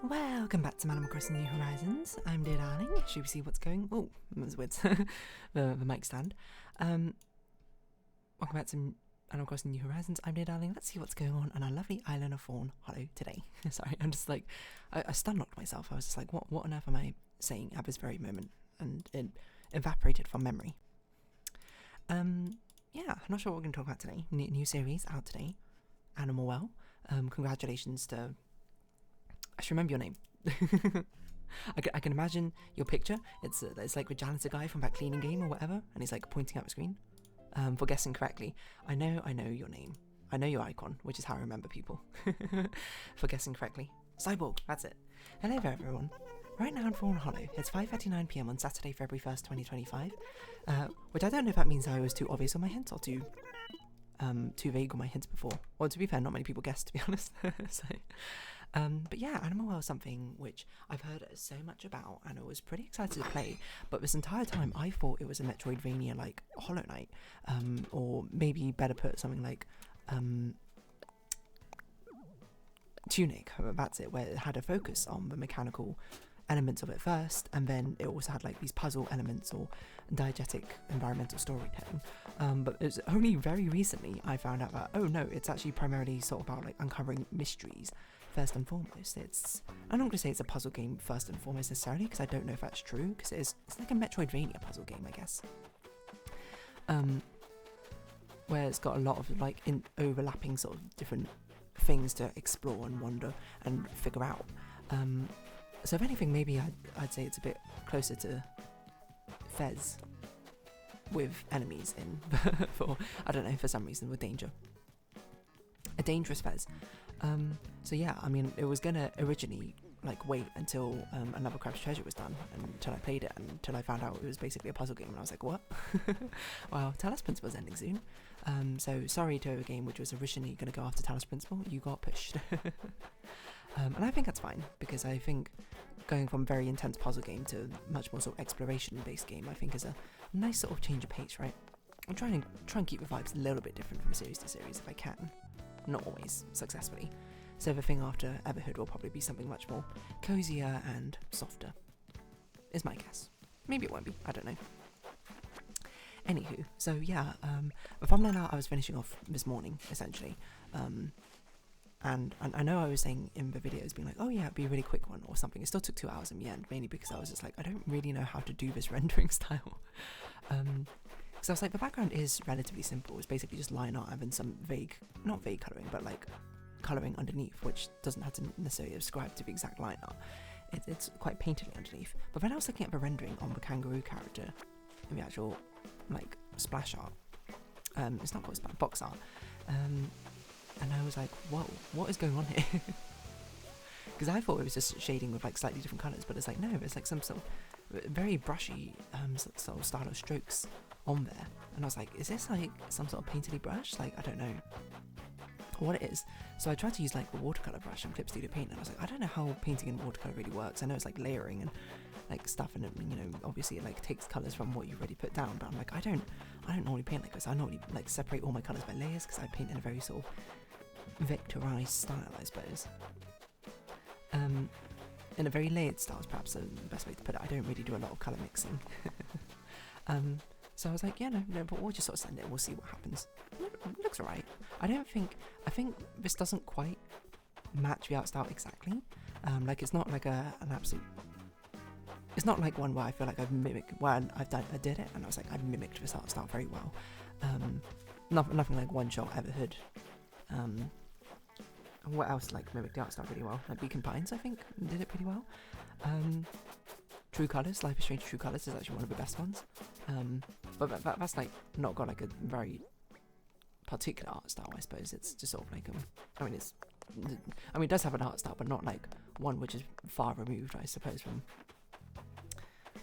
Welcome back to Animal Crossing New Horizons. I'm dear darling. Should we see what's going? Oh, that's weird. the mic stand. Welcome back to Animal Crossing New Horizons. I'm dear darling. Let's see what's going on our lovely island of Fawnhallow today. Sorry, I'm just like I stun-locked myself. I was just like, what on earth am I saying at this very moment? And it evaporated from memory. Yeah, I'm not sure what we're going to talk about today. New series out today. Animal Well. Congratulations to. I should remember your name. I can imagine your picture. It's like the janitor guy from that cleaning game or whatever, and he's like pointing at the screen. For guessing correctly, I know your name. I know your icon, which is how I remember people. For guessing correctly, Cyborg. That's it. Hello there, everyone. Right now in Fawnhallow, it's 5:39 p.m. on Saturday, February 1st, 2025. Which I don't know if that means I was too obvious on my hints or too vague on my hints before. Well, to be fair, not many people guessed, to be honest. So. But yeah, Animal Well is something which I've heard so much about and I was pretty excited to play, but this entire time I thought it was a Metroidvania like Hollow Knight, or maybe better put something like Tunic, that's it, where it had a focus on the mechanical elements of it first, and then it also had like these puzzle elements or diegetic environmental storytelling. But it was only very recently I found out that, oh no, it's actually primarily sort of about like uncovering mysteries first and foremost. I'm not going to say it's a puzzle game first and foremost necessarily, because I don't know if that's true, because it's like a Metroidvania puzzle game, I guess. Where it's got a lot of like overlapping sort of different things to explore and wonder and figure out. So if anything, maybe I'd say it's a bit closer to Fez with enemies in, for, I don't know, for some reason, with danger. A dangerous Fez. So yeah, I mean, it was gonna originally like wait until another Crab's Treasure was done until I played it, and until I found out it was basically a puzzle game, and I was like, what? Well, Talos Principle's ending soon. So sorry to a game which was originally gonna go after Talos Principle, you got pushed. And I think that's fine, because I think going from a very intense puzzle game to much more sort of exploration-based game, I think is a nice sort of change of pace, right? I'm trying to keep the vibes a little bit different from series to series if I can. Not always successfully. So the thing after Everhood will probably be something much more cozier and softer, is my guess. Maybe it won't be, I don't know. Anywho, so yeah, the thumbnail art I was finishing off this morning, essentially. And I know I was saying in the videos, being like, oh yeah, it'd be a really quick one or something. It still took 2 hours in the end, mainly because I was just like, I don't really know how to do this rendering style. So I was like, the background is relatively simple. It's basically just line art and then some not vague colouring, but like colouring underneath, which doesn't have to necessarily ascribe to the exact line art. It's quite painterly underneath. But then I was looking at the rendering on the kangaroo character in the actual like splash art. It's not called box art. And I was like, whoa, what is going on here? Because I thought it was just shading with like slightly different colours, but it's like, no, it's like some sort of very brushy sort of style of strokes on there. And I was like, is this like some sort of painterly brush? Like, I don't know what it is. So I tried to use like a watercolour brush and Clip Studio Paint, and I was like, I don't know how painting in watercolour really works. I know it's like layering and like stuff, and you know, obviously it like takes colours from what you've already put down, but I'm like, I don't normally paint like this. I normally like separate all my colours by layers, because I paint in a very sort of vectorized style, I suppose. In a very layered style is perhaps the best way to put it. I don't really do a lot of colour mixing. So I was like, yeah, no, but we'll just sort of send it and we'll see what happens. It looks alright. I think this doesn't quite match the art style exactly. Like it's not like an absolute, it's not like one where I feel like I've mimicked, where I did it and I was like, I've mimicked this art style very well. Nothing like One Shot Everhood. What else like mimicked the art style really well? Like Beacon Pines, I think, did it pretty well. True Colours, Life is Strange True Colours is actually one of the best ones. But that's like not got like a very particular art style, I suppose. It's just sort of like it does have an art style, but not like one which is far removed, I suppose, from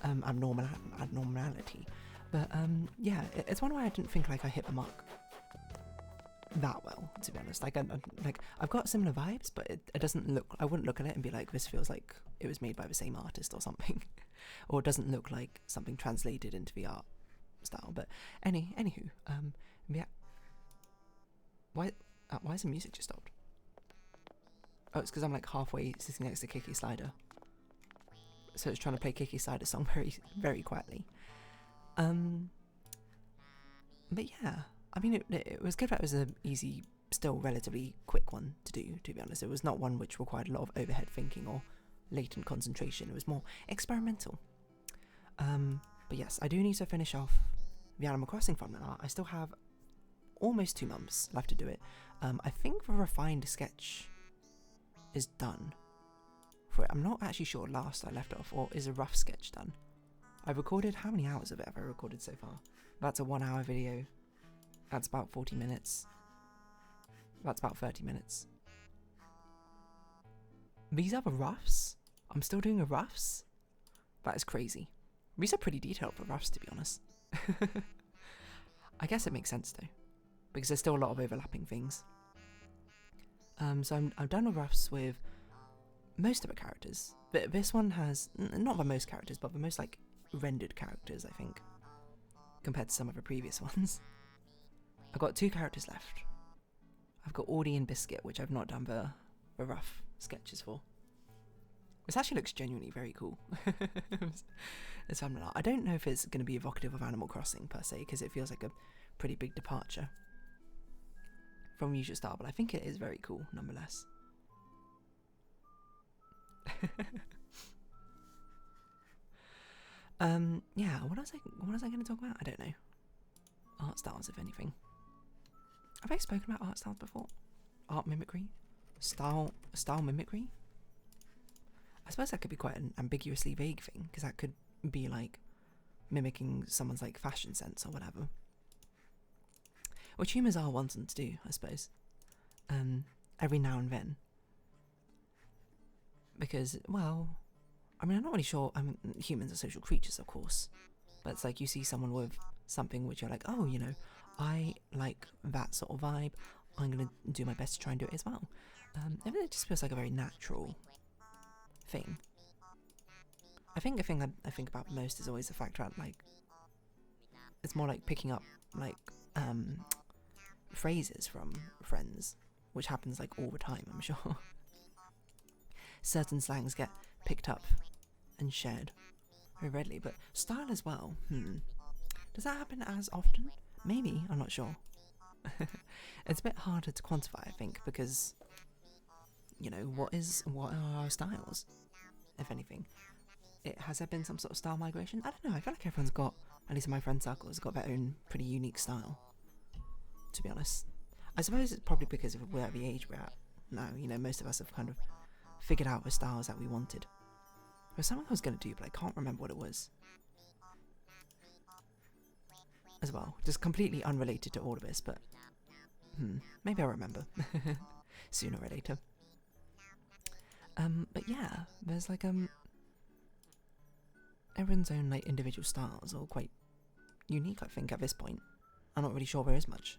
abnormality. But yeah, it's one where I didn't think like I hit the mark that well, to be honest. Like I've got similar vibes, but it doesn't look, I wouldn't look at it and be like, this feels like it was made by the same artist or something. Or it doesn't look like something translated into the art style. But anywho, yeah. Why is the music just stopped? Oh, it's because I'm like halfway sitting next to Kiki Slider. So it's trying to play Kiki Slider's song very, very quietly. But yeah, I mean, it was good that it was an easy, still relatively quick one to do, to be honest. It was not one which required a lot of overhead thinking or latent concentration. It was more experimental. But yes, I do need to finish off the Animal Crossing Farmland art. I still have almost 2 months left to do it. I think the refined sketch is done for it. I'm not actually sure last I left off, or is a rough sketch done? I've recorded, how many hours of it have I recorded so far? That's a 1 hour video. That's about 40 minutes. That's about 30 minutes. These are the roughs? I'm still doing the roughs? That is crazy. These are pretty detailed for roughs, to be honest. I guess it makes sense though, because there's still a lot of overlapping things. So I've done the roughs with most of the characters. But this one has, not the most characters, but the most like rendered characters, I think, compared to some of the previous ones. I've got 2 characters left. I've got Audie and Biscuit, which I've not done the rough sketches for. This actually looks genuinely very cool. It's fun. I don't know if it's going to be evocative of Animal Crossing per se, because it feels like a pretty big departure from usual style, but I think it is very cool nonetheless. Yeah, what was I going to talk about? I don't know. Art styles, if anything. Have I spoken about art styles before? Art mimicry? Style mimicry? I suppose that could be quite an ambiguously vague thing, because that could be like mimicking someone's like fashion sense or whatever. Which humans are wanting to do, I suppose. Every now and then. Because, well, I mean, I'm not really sure. I mean, humans are social creatures, of course. But it's like you see someone with something which you're like, oh, you know, I like that sort of vibe. I'm going to do my best to try and do it as well. It just feels like a very natural thing. I think the thing I think about most is always the fact that, like, it's more like picking up, like, phrases from friends, which happens, like, all the time, I'm sure. Certain slangs get picked up and shared very readily, but style as well, does that happen as often? Maybe, I'm not sure. It's a bit harder to quantify, I think, because, you know, what are our styles, if anything? Has there been some sort of style migration? I don't know, I feel like everyone's got, at least in my friend circle, has got their own pretty unique style, to be honest. I suppose it's probably because we're at the age we're at now, you know, most of us have kind of figured out the styles that we wanted. There was something I was going to do, but I can't remember what it was. As well, just completely unrelated to all of this, but maybe I'll remember sooner or later. But yeah, there's like everyone's own like individual styles, all quite unique. I think at this point, I'm not really sure there is much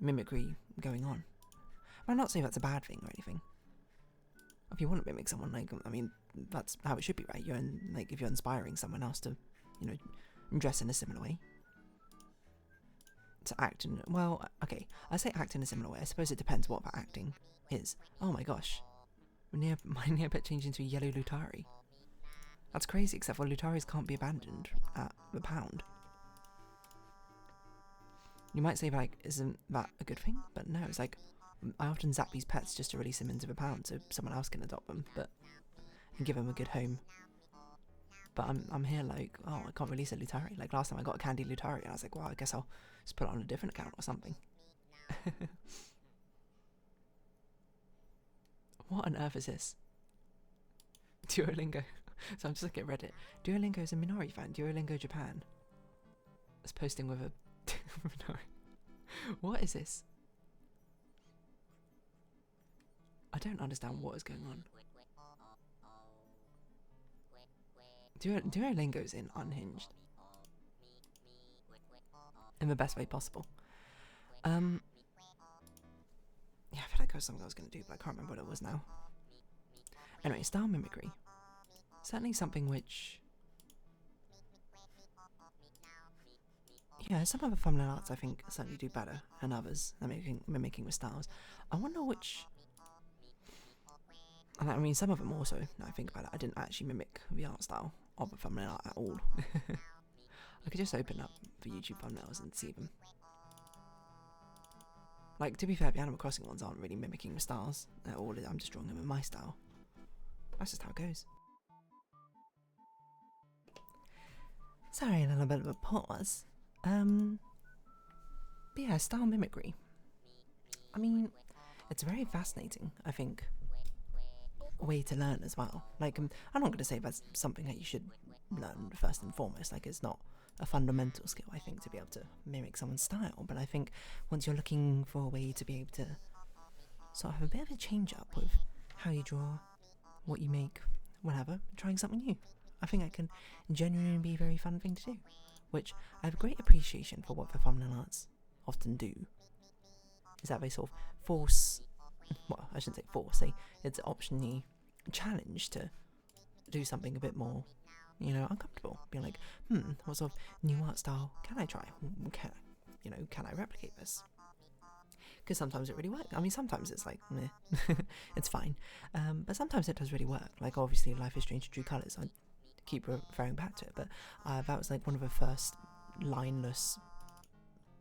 mimicry going on. I'm not saying that's a bad thing or anything. If you want to mimic someone, like, I mean, that's how it should be, right? Like, if you're inspiring someone else to, you know, dress in a similar way, to act in, well, okay, I say act in a similar way. I suppose it depends what that acting is. Oh my gosh, my near-pet changed into a yellow Lutari. That's crazy, except for Lutaris can't be abandoned at the pound. You might say, like, isn't that a good thing? But no, it's like, I often zap these pets just to release them into the pound so someone else can adopt them, and give them a good home. But I'm here like, oh, I can't release a Lutari. Like last time I got a candy Lutari and I was like, well, I guess I'll just put it on a different account or something. What on earth is this? Duolingo. So I'm just looking at Reddit. Duolingo is a Minori fan. Duolingo Japan is posting with a Minori. What is this? I don't understand what is going on. Duolingo's in Unhinged. In the best way possible. Yeah, I feel like that was something I was going to do, but I can't remember what it was now. Anyway, style mimicry. Certainly something which... yeah, some of the thumbnail arts I think certainly do better than others, than mimicking with styles. I wonder which And I mean, some of them also, now I think about it, I didn't actually mimic the art style of a thumbnail art at all. I could just open up the YouTube thumbnails and see them. Like, to be fair, the Animal Crossing ones aren't really mimicking the styles at all. I'm just drawing them in my style. That's just how it goes. Sorry, a little bit of a pause. But yeah, style mimicry. I mean, it's very fascinating, I think, way to learn as well. Like, I'm not going to say that's something that you should learn first and foremost. Like, it's not a fundamental skill, I think, to be able to mimic someone's style. But I think once you're looking for a way to be able to sort of have a bit of a change up with how you draw, what you make, whatever, trying something new, I think that can genuinely be a very fun thing to do. Which I have a great appreciation for what the thumbnail arts often do. Is that they sort of force, well, I shouldn't say force, it's optionally challenged to do something a bit more, you know, uncomfortable. Being like, what sort of new art style can I try? Can I replicate this? Because sometimes it really works. I mean, sometimes it's like, meh, it's fine. But sometimes it does really work. Like, obviously, Life is Strange True Colours, I keep referring back to it, but that was like one of the first lineless,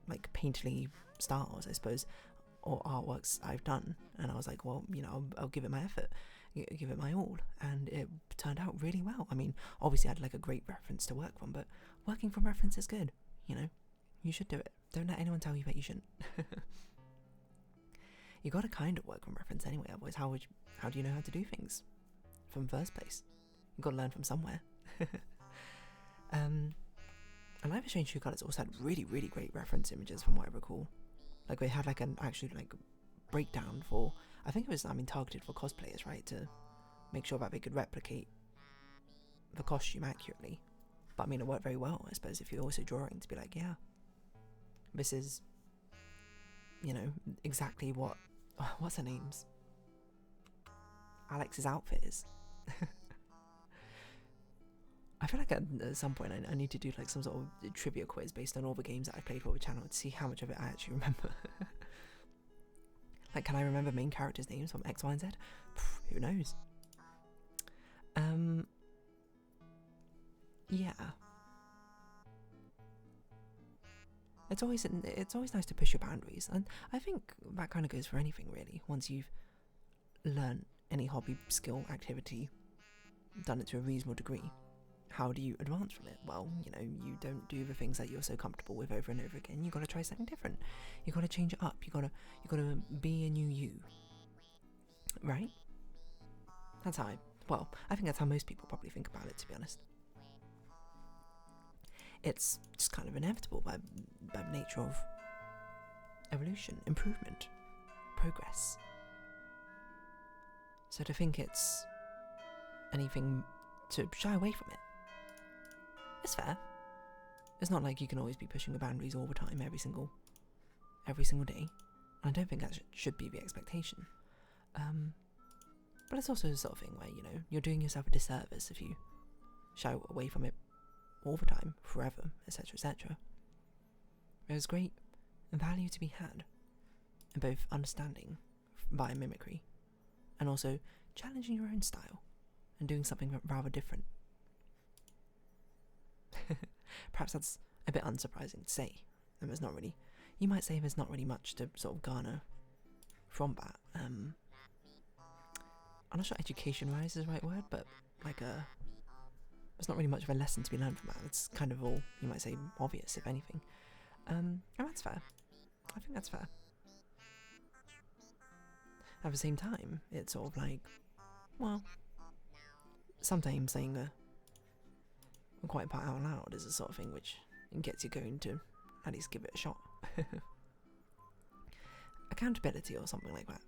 like, painterly styles, I suppose, or artworks I've done. And I was like, well, you know, I'll give it my effort, give it my all, and it turned out really well. I mean, obviously I had like a great reference to work from, but working from reference is good, you know. You should do it. Don't let anyone tell you that you shouldn't. You gotta kind of work from reference anyway, otherwise how do you know how to do things from first place? You gotta learn from somewhere. And Life is Strange True Colours also had really, really great reference images from what I recall. Like, they had like an actual like breakdown for, I think it was, targeted for cosplayers, right, to make sure that they could replicate the costume accurately. But I mean, it worked very well, I suppose, if you're also drawing, to be like, yeah, this is, you know, exactly what's her name's? Alex's outfit is. I feel like at some point I need to do like some sort of trivia quiz based on all the games that I played for the channel to see how much of it I actually remember. Like, can I remember main characters' names from X, Y, and Z? Who knows? Yeah. It's always nice to push your boundaries, and I think that kind of goes for anything really. Once you've learned any hobby, skill, activity, done it to a reasonable degree, how do you advance from it? Well, you know, you don't do the things that you're so comfortable with over and over again. You got to try something different. You got to change it up. You got to be a new you, right? That's how I think that's how most people probably think about it, to be honest. It's just kind of inevitable by nature of evolution, improvement, progress. So to think it's anything to shy away from it, it's fair. It's not like you can always be pushing the boundaries all the time, every single day. I don't think that should be the expectation. But it's also the sort of thing where, you know, you're doing yourself a disservice if you shy away from it all the time, forever, etc., etc. There's great value to be had in both understanding via mimicry and also challenging your own style and doing something rather different. Perhaps that's a bit unsurprising to say. And there's not really, you might say there's not really much to sort of garner from that. I'm not sure education-wise is the right word, but like there's not really much of a lesson to be learned from that. It's kind of all, you might say, obvious, if anything. And that's fair. I think that's fair. At the same time, it's sort of like, well, sometimes saying a quiet part out loud is the sort of thing which gets you going to at least give it a shot. Accountability or something like that.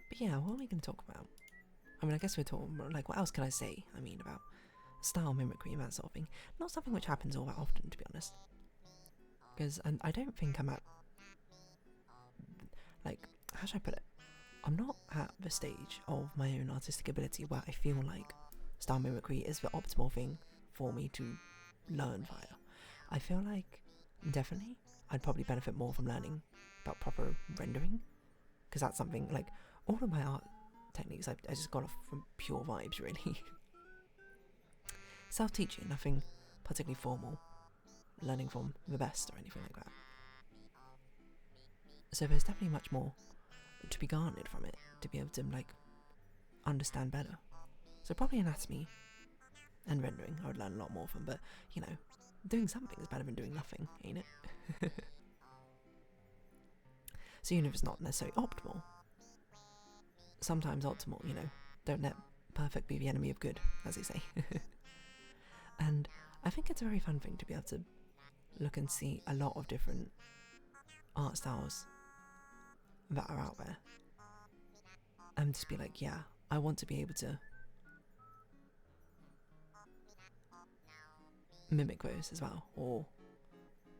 But yeah, what are we going to talk about? I mean, I guess we're talking, like, what else can I say? I mean, about style mimicry and that sort of thing. Not something which happens all that often, to be honest. Because I don't think I'm at, like, how should I put it? I'm not at the stage of my own artistic ability where I feel like style mimicry is the optimal thing for me to learn via. I feel like, definitely, I'd probably benefit more from learning about proper rendering, because that's something, like, all of my art techniques I just got off from pure vibes, really. Self-teaching, nothing particularly formal, learning from the best or anything like that. So there's definitely much more to be garnered from it, to be able to, like, understand better. So probably anatomy and rendering I would learn a lot more from, but, you know, doing something is better than doing nothing, ain't it? So even if it's not necessarily optimal, sometimes optimal, you know, don't let perfect be the enemy of good, as they say. And I think it's a very fun thing to be able to look and see a lot of different art styles that are out there, and just be like, yeah, I want to be able to mimic those as well, or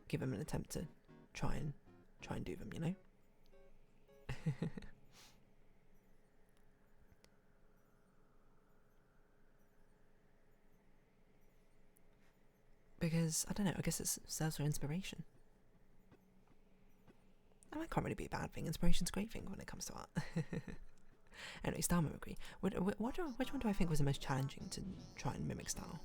give them an attempt to try and do them, you know. Because I don't know, I guess it serves for inspiration. And that can't really be a bad thing. Inspiration's a great thing when it comes to art. Anyway, style mimicry. Which one do I think was the most challenging to try and mimic style?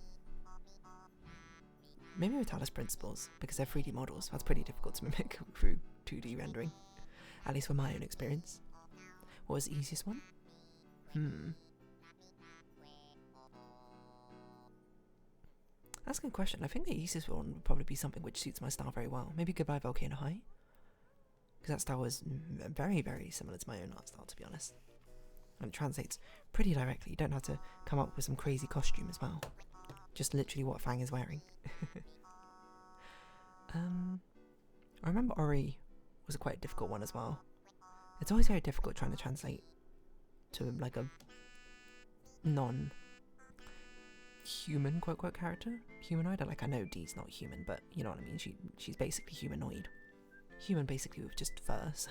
Maybe Vitalis principles, because they're 3D models. That's pretty difficult to mimic through 2D rendering, at least from my own experience. What was the easiest one? That's a good question. I think the easiest one would probably be something which suits my style very well. Maybe Goodbye Volcano High, because that style was very, very similar to my own art style, to be honest. And it translates pretty directly. You don't have to come up with some crazy costume as well. Just literally what Fang is wearing. I remember Ori was quite a difficult one as well. It's always very difficult trying to translate to, like, a non-human quote-quote character. Humanoid. Like, I know Dee's not human, but you know what I mean. She's basically humanoid. Human basically with just fur, so...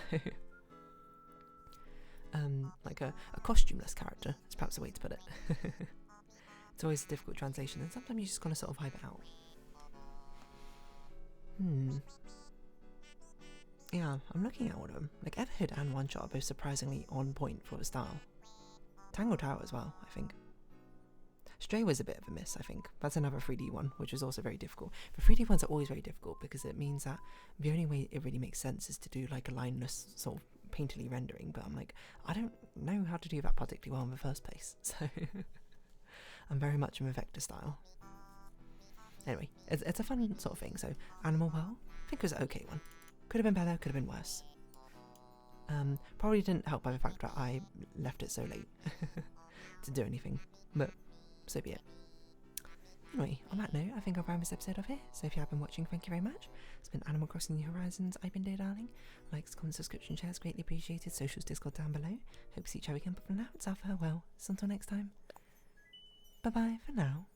like a costumeless character is perhaps a way to put it. It's always a difficult translation, and sometimes you just gotta sort of hype it out. Yeah, I'm looking at all of them. Like, Everhood and One Shot are both surprisingly on point for the style. Tangle Tower as well, I think. Stray was a bit of a miss, I think. That's another 3D one, which was also very difficult. The 3D ones are always very difficult because it means that the only way it really makes sense is to do like a lineless sort of painterly rendering, but I'm like, I don't know how to do that particularly well in the first place, so I'm very much in the vector style. Anyway, it's a fun sort of thing. So Animal Well, I think it was an okay one. Could have been better, could have been worse. Probably didn't help by the fact that I left it so late to do anything, but so be it. Anyway, on that note, I think I'll round this episode off here. So if you have been watching, thank you very much. It's been Animal Crossing New Horizons. I've been Dear Darling. Likes, comments, subscription, shares, greatly appreciated. Socials, Discord down below. Hope to see each other again, but for now, it's our farewell. So until next time, bye bye for now.